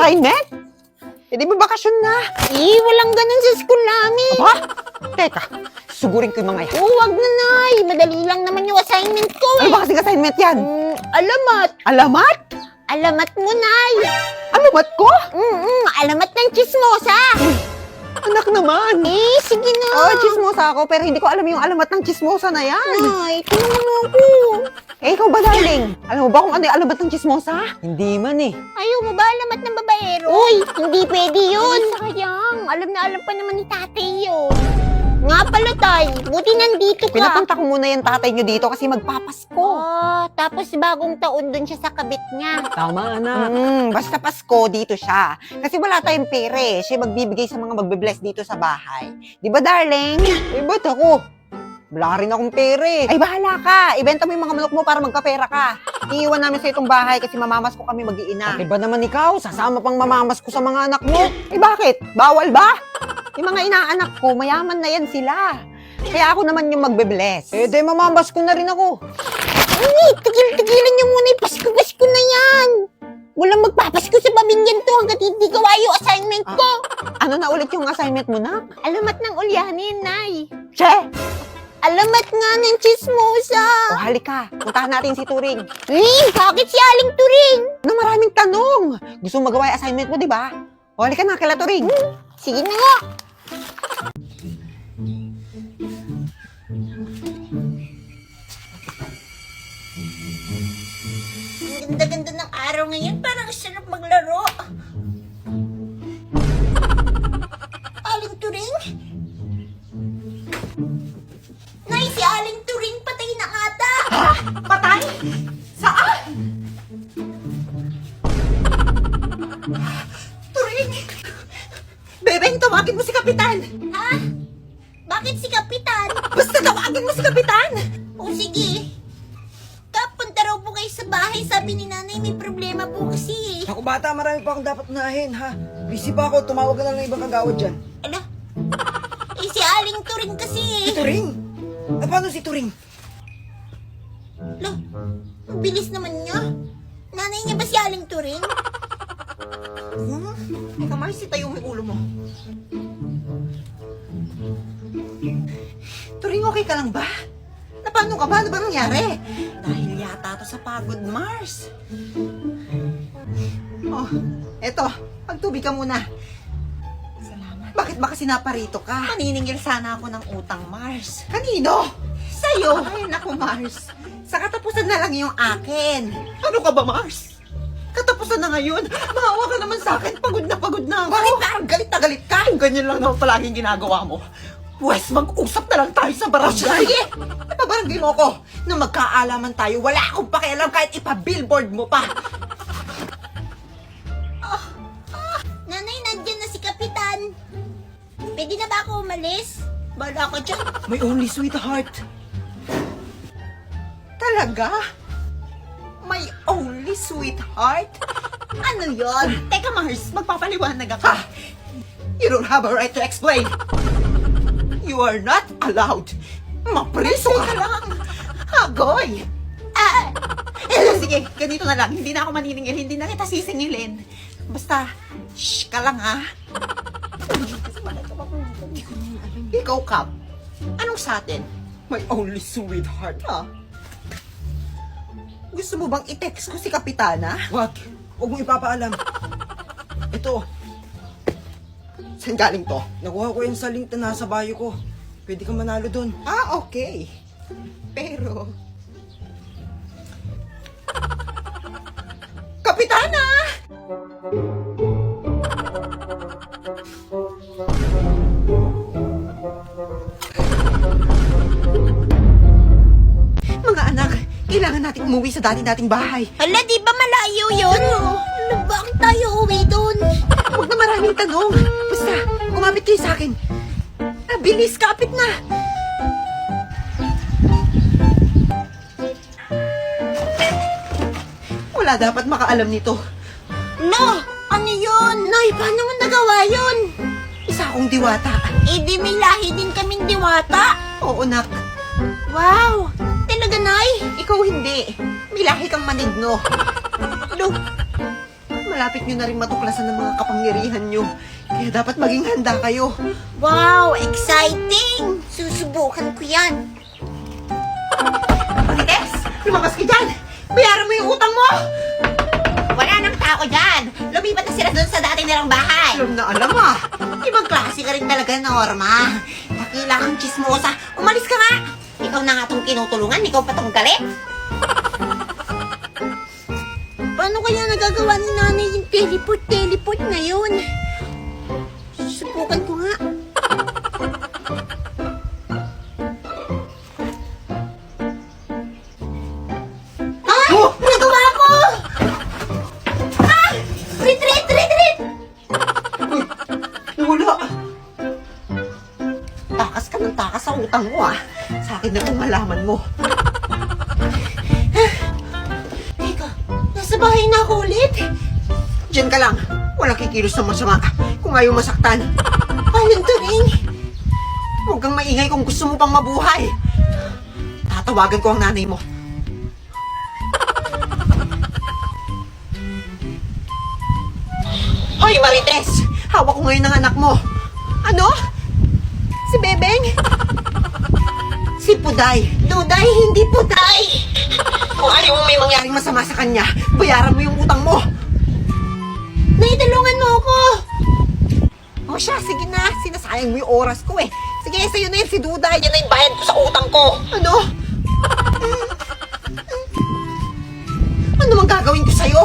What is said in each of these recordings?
Assignment? Eh, di ba bakasyon na? Walang ganun sa school namin. Aba? Teka, sugurin ko yung mga yan. Wag na, Nay. Madali lang naman yung assignment ko Ano ba kasing assignment yan? Alamat. Alamat? Alamat mo, Nay. Alamat ko? Alamat ng chismosa. Anak naman. Sige na. Oo, chismosa ako, pero hindi ko alam yung alamat ng chismosa na yan. Nay, tulungan mo ako. Ikaw ba, darling? Alam mo ba kung ano yung alamat ng chismosa? Hindi man eh. Ayaw mo ba alamat ng babaero? Uy, hindi pwede yun. Sayang. Alam na alam pa naman ni tatay yun. Nga pala, Tay. Buti nandito ka. Pinapunta ko muna yung tatay nyo dito kasi magpapasko. Tapos bagong taon dun siya sa kabit niya. Tama, anak. Basta Pasko, dito siya. Kasi wala tayong pere. Siya magbibigay sa mga magbe-bless dito sa bahay. Di ba, darling? Eh, ba't ako? Wala rin akong pere. Ay, bahala ka. Ibenta mo yung mga manok mo para magkapera ka. Iiwan namin sa itong bahay kasi mamamas ko kami mag-iina. Iba naman ikaw, sasama pang mamamas ko sa mga anak mo. Eh, bakit? Bawal ba? Yung mga inaanak ko, mayaman na yan sila. Kaya ako naman yung magbe-bless. Eh, di mamamas ko na rin ako. Tigil-tigilan niyo muna yung Pasko-Pasko na yan. Walang magpapasko sa pamilyan to hanggat hindi gawa yung assignment ko. Ano na ulit yung assignment mo na? Alamat ng ulyanin, Nay. Che! Alamat nga ng chismosa. O halika, puntahan natin si Turing. Bakit si Aling Turing? Na maraming tanong. Gusto mo magawa yung assignment mo, di ba? O halika na, kila Turing. Sige na nga. Ang ganda-ganda ng araw ngayon. Parang sarap maglaro. Aling Turing? Nay, si Aling Turing patay na ata. Patay? Saan? Turing! Bebeng, tawagin mo si Kapitan! Ha? Bakit si Kapitan? Basta tawagin mo si Kapitan! O sige. Punta raw po kayo sa bahay. Sabi ni nanay may problema po kasi. Ako bata, marami pa akong dapat unahin, ha? Busy pa ako, tumawag ka lang ng ibang kagawad dyan. Ala? Si Aling Turing kasi. Si Turing? Paano si Turing? Ala, ang bilis naman niya. Nanay niya ba si Aling Turing? Teka, Marcy, tayo may ulo mo. Turing, okay ka lang ba? Paano ka ba? Ano ba nangyari? Dahil yata to sa pagod, Mars. Oh, eto. Pagtubig ka muna. Salamat. Bakit ba kasi naparito ka? Maniningil sana ako ng utang, Mars. Kanino? Sa'yo. Ay, naku, Mars. Sa katapusan na lang yung akin. Ano ka ba, Mars? Katapusan na ngayon. Maawa ka naman sa akin. Pagod na ako. Bakit parang galit na galit ka? Kung ganyan lang naman palaging ginagawa mo. Pwes, mag-usap na lang tayo sa barangay. Sige! Ipabarangay mo ako. Nung magkaalaman tayo, wala akong pakialam kahit ipa-billboard mo pa. Nanay, nandyan na si Kapitan. Pwede na ba ako umalis? Bala ka dyan. My only sweetheart. Talaga? My only sweetheart? Ano yon? Teka, Mars, magpapaliwanag ako. You don't have a right to explain. You are not allowed. Mapriso ka lang. Agoy. Sige, ganito na lang. Hindi na ako maniningil. Hindi na kita sisingilin. Basta, shh ka lang, ha? Ikaw, Kap. Anong sa atin? My only sweetheart, ha? Gusto mo bang i-text ko si Kapitana? Wag mong ipapaalam. Ito, Saan galing to? nakuha ko yung sa link na nasa bio ko. Pwede kang manalo dun. Okay. Pero... Kapitana! Mga anak, kailangan nating umuwi sa dati-dating bahay. Hala, di ba malayo yun? Bakit tayo uwi doon? Huwag na maraming tanong. Basta, kumapit kayo sa akin. Bilis, kapit na. Wala dapat makaalam nito. No! Ano yun? Nay, paano mo nagawa yun? Isa akong diwata. Di may lahi din kaming diwata. Oo, nak. Wow! Talaga, Nay? Ikaw hindi. May lahi kang manigno. No. malapit nyo na rin matuklasan ng mga kapangyarihan nyo. Kaya dapat maging handa kayo. Wow, exciting! Susubukan ko yan. Marites, lumabas ka dyan! Bayaran mo yung utang mo! Wala nang tao dyan. Lumipat na sila doon sa dati nilang bahay. Alam na alam ah. Ibang klase ka rin talaga, Norma. Dakilang chismosa. Umalis ka nga. Ikaw na nga itong tinutulungan. Ikaw pa itong galit. Paano kaya nagagawa ni nanay yung teleport na yun? Subukan ko nga. Ay! Oh! Nagawa ko! Ah! Retreat! Nawala. Takas ka ng takas sa utang mo ah. Sa akin na kung malaman mo. Teka, nasa bahay na ako ulit. Diyan ka lang. Walang kikilos ng masama. Kung ayaw masaktan. Paano to, Ring? Huwag kang maingay kung gusto mo pang mabuhay. Tatawagan ko ang nanay mo. Hoy, Marites! Hawak ko ngayon ng anak mo. Ano? Si Bebeng? Si Puday. Duday, hindi Puday. Kung ayaw mo may mangyaring masama sa kanya, bayaran mo yung utang mo. Naitulungan mo ako. O siya, sige na. Sinasayang mo yung oras ko eh. Sige, sa'yo na yun si Duda. Yan na yung bayad ko sa utang ko. Ano? Ano mang gagawin ko sa'yo?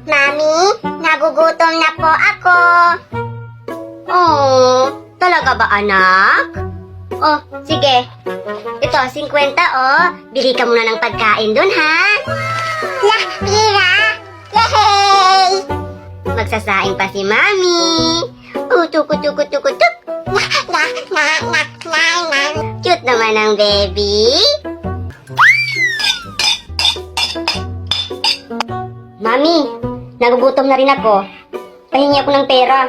Mami, nagugutom na po ako. Oh, talaga ba anak? Oh, sige. Ito, 50 oh. Bili ka muna ng pagkain dun, ha? Pira! Yay! Magsasaing pa si Mami. Utuk. Cute naman ang baby. Mami, nagugutom na rin ako. Pahingi ako ng pera.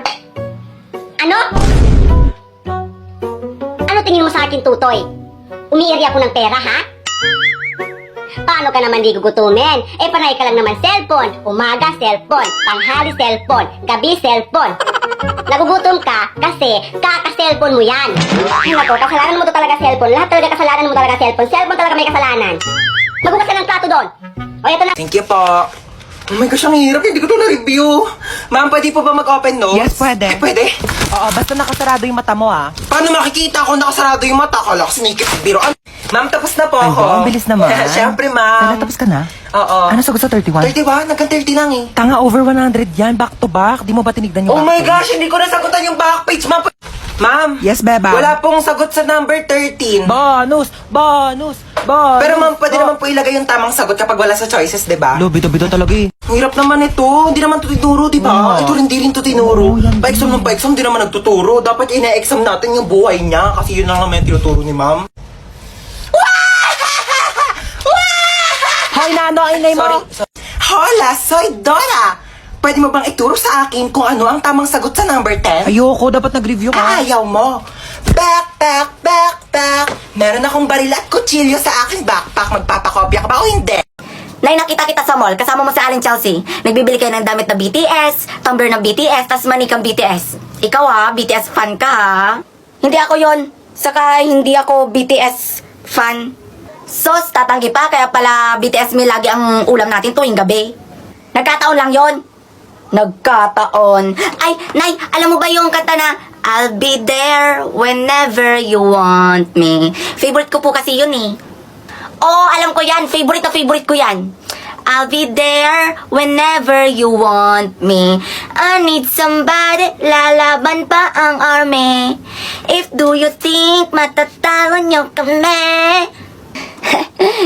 Ano? Ano tingin mo sa akin, Tutoy? Umiiri ako ng pera, ha? Paano ka naman di gugutumin? Eh, panay ka lang naman cellphone. Umaga, cellphone. Tanghali, cellphone. Gabi, cellphone. Nagugutom ka kasi kaka-cellphone mo yan. Ay, nako, kasalanan mo to talaga cellphone. Lahat talaga kasalanan mo talaga cellphone. Cellphone talaga may kasalanan. Magbukas ka ng plato doon. O, ito na. Thank you po. Oh my gosh, ang hirap. Hindi ko to na-review. Ma'am, pwede po ba mag-open notes? Yes, pwede. Pwede? Oo, basta nakasarado yung mata mo ah. Paano makikita kung nakasarado yung mata? Kala ko sinikip biroan. Ma'am, tapos na po Ay, ako. ang bilis naman. Siyempre, Wala, ma'am. tapos ka na? Oo. Ano sagot sa 31? 31? Nagkan 30 lang eh. Tanga, over 100 yan. Back to back. Di mo ba tinignan yung Oh back my page? gosh, hindi ko nasagutan yung back page, ma'am. Ma'am. Yes, beba. Wala pong sagot sa number 13. Bonus! Pero ma'am, pwede naman po ilagay yung tamang sagot kapag wala sa choices, di ba? Lo, bito-bito talaga eh. Ang hirap naman ito. Hindi naman ito tinuro, di ba? Oo. Ito hindi rin ito tinuro. Oo, yan Pa-exam ng pa-exam, di naman nagtuturo. Dapat ina-exam natin yung buhay niya kasi yun lang naman yung tinuturo ni ma'am. Hoy, nano, ang ingay mo. Sorry. Hola, soy Dora! Pwede mo bang ituro sa akin kung ano ang tamang sagot sa number 10? Ayoko, dapat nag-review ka. Ayaw mo. Backpack. Meron akong baril at kutsilyo sa aking backpack. Magpapakopya ka ba o hindi? Nay, nakita kita sa mall, kasama mo si Aling Chelsea. Nagbibili kayo ng damit na BTS, tumbler ng BTS, tas manikang BTS. Ikaw ha, BTS fan ka ha. Hindi ako yon. Saka hindi ako BTS fan. Sos, tatanggi pa, kaya pala BTS meal lagi ang ulam natin tuwing gabi. Nagkataon lang yon. Nagkataon. Ay, Nay, alam mo ba yung kanta na I'll be there whenever you want me? Favorite ko po kasi yun eh. Oo, alam ko yan. Favorite na favorite ko yan. I'll be there whenever you want me. I need somebody, lalaban pa ang army. If do you think matatalo niyo kami?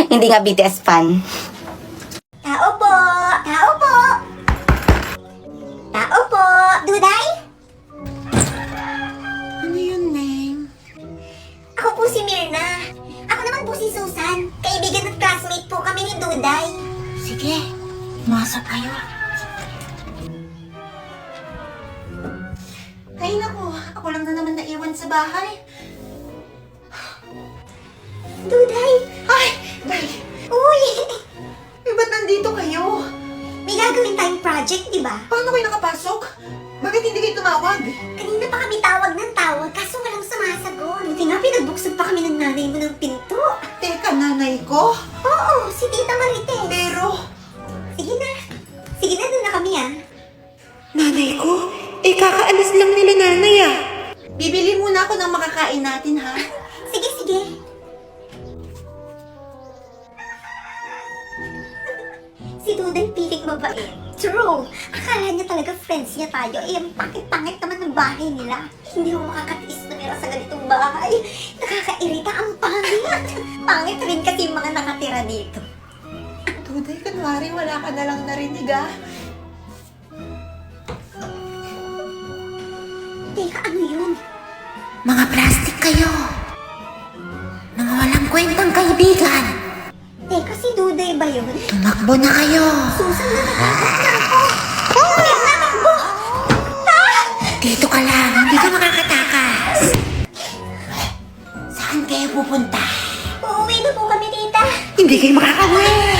Hindi nga BTS fan. Tao po! Tao po! Tao po! Duday? Ano yun, Neng? Ako po si Mirna. Ako naman po si Susan. Kaibigan at classmate po kami ni Duday. Sige, masok kayo. Ay naku, ako lang na naman naiwan sa bahay. tumawag. Kanina pa kami tawag ng tawag, kaso walang sumasagot. Buti nga pinagbuksan pa kami ng nanay mo ng pinto. Teka, nanay ko? Oo, si Tita Marites. Pero, Sige na. Sige na, doon na kami ah. nanay ko? Kakaalis lang nila nanay ah. Bibili muna ako ng makakain natin ha. Sige, sige. Si Duday piling mabait. True. Akala niya talaga friends niya tayo. Eh, ang pangit-pangit naman ng bahay nila. Hindi ako makakatiis na meron sa ganitong bahay. Nakakairita ang pangit. Pangit rin kasi yung mga nakatira dito. Tuday, kunwari wala ka na lang narinig ah. Teka, ano yun? Mga plastic kayo. Mga walang kwentang kaibigan. Teka, si Duday ba yun? Tumakbo na kayo. Susan na natatakbo. Natatakbo! Dito ka lang, hindi ka makakatakas. Saan kayo pupunta? Uuwi na po kami, tita. Hindi kayo makakauwi.